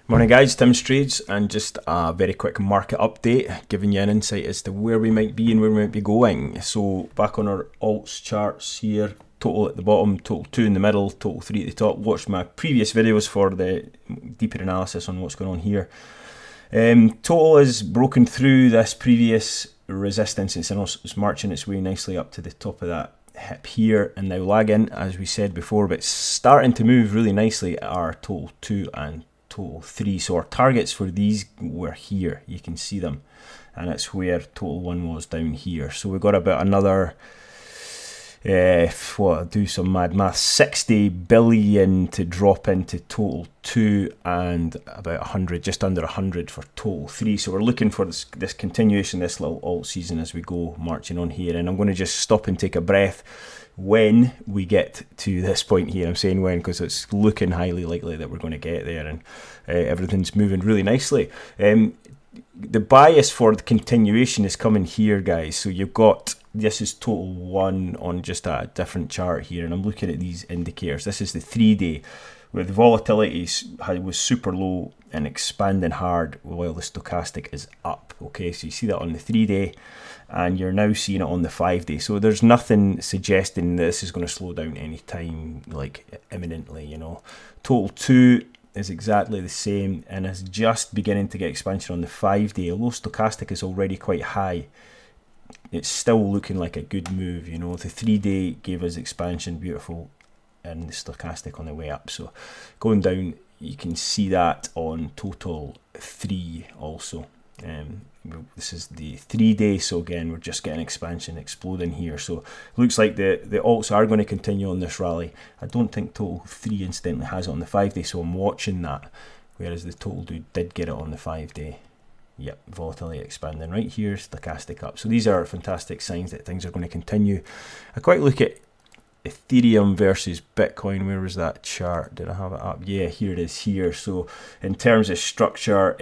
Morning guys, Tim's Trades, and just a very quick market update, giving you an insight as to where we might be and where we might be going. So back on our alts charts here, total at the bottom, total 2 in the middle, total 3 at the top. Watch my previous videos for the deeper analysis on what's going on here. Total is broken through this previous resistance. It's marching its way nicely up to the top of that hip here, and now lagging as we said before, but starting to move really nicely are total 2 and total 3. So our targets for these were here, you can see them, and it's where total 1 was down here. So we've got about another do some mad math, 60 billion to drop into total 2 and about 100, just under 100 for total 3. So we're looking for this continuation, this little alt season as we go marching on here. And I'm going to just stop and take a breath when we get to this point here. I'm saying when because it's looking highly likely that we're going to get there, and everything's moving really nicely. The bias for the continuation is coming here, guys. So you've got, this is total 1 on just a different chart here, and I'm looking at these indicators. This is the 3-day, where the volatility was super low and expanding hard while the stochastic is up. Okay, so you see that on the 3-day, and you're now seeing it on the 5-day. So there's nothing suggesting this is going to slow down anytime like imminently, you know. Total 2 is exactly the same and is just beginning to get expansion on the 5-day. Although stochastic is already quite high, it's still looking like a good move, you know. The 3-day gave us expansion, beautiful, and the stochastic on the way up. So going down, you can see that on total 3 also. This is the 3-day, so again we're just getting expansion exploding here. So looks like the alts are going to continue on this rally. I don't think total 3 incidentally has it on the 5-day, so I'm watching that, whereas the total dude did get it on the 5-day. Yep, volatility expanding right here, stochastic up. So these are fantastic signs that things are going to continue. I quite look at Ethereum versus Bitcoin. Where was that chart? Did I have it up? Yeah, here it is here. So in terms of structure,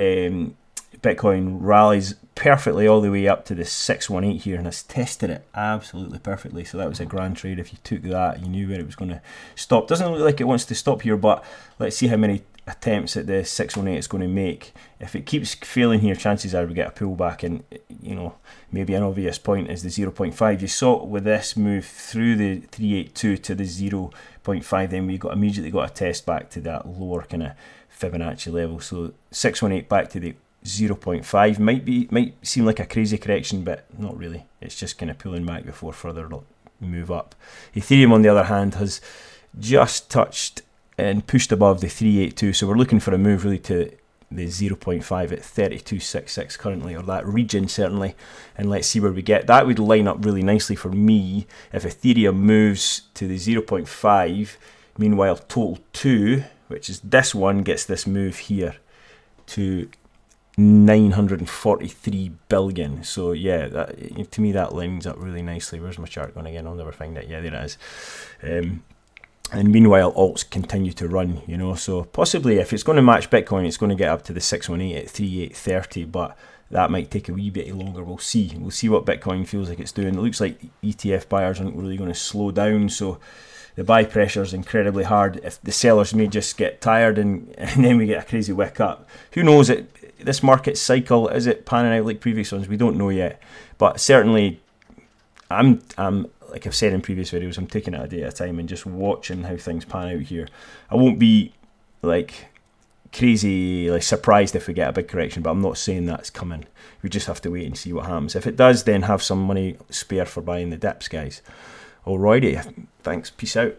Bitcoin rallies perfectly all the way up to the 618 here, and has tested it absolutely perfectly. So that was a grand trade. If you took that, you knew where it was going to stop. Doesn't look like it wants to stop here, but let's see how many attempts at the 618 it's going to make. If it keeps failing here, chances are we get a pullback, and you know, maybe an obvious point is the 0.5. You saw it with this move through the 382 to the 0.5, then we immediately got a test back to that lower kind of Fibonacci level. So 618 back to the 0.5 might seem like a crazy correction, but not really. It's just kind of pulling back before further move up. Ethereum on the other hand has just touched and pushed above the 382, so we're looking for a move really to the 0.5 at 3266 currently, or that region certainly, and let's see where we get. That would line up really nicely for me if Ethereum moves to the 0.5. Meanwhile total 2, which is this one, gets this move here to 943 billion. So yeah, that, to me that lines up really nicely. Where's my chart going again? I'll never find it. Yeah, there it is. And meanwhile alts continue to run, you know. So possibly if it's going to match Bitcoin, it's going to get up to the 618 at 3830, but that might take a wee bit longer. We'll see what Bitcoin feels like it's doing. It looks like ETF buyers aren't really going to slow down, so the buy pressure is incredibly hard. If the sellers may just get tired and then we get a crazy wick up. Who knows? This market cycle, is it panning out like previous ones? We don't know yet, but certainly I'm like I've said in previous videos, I'm taking it a day at a time and just watching how things pan out here. I won't be like crazy like surprised if we get a big correction, but I'm not saying that's coming. We just have to wait and see what happens. If it does, then have some money spare for buying the dips, guys. Alrighty, thanks, peace out.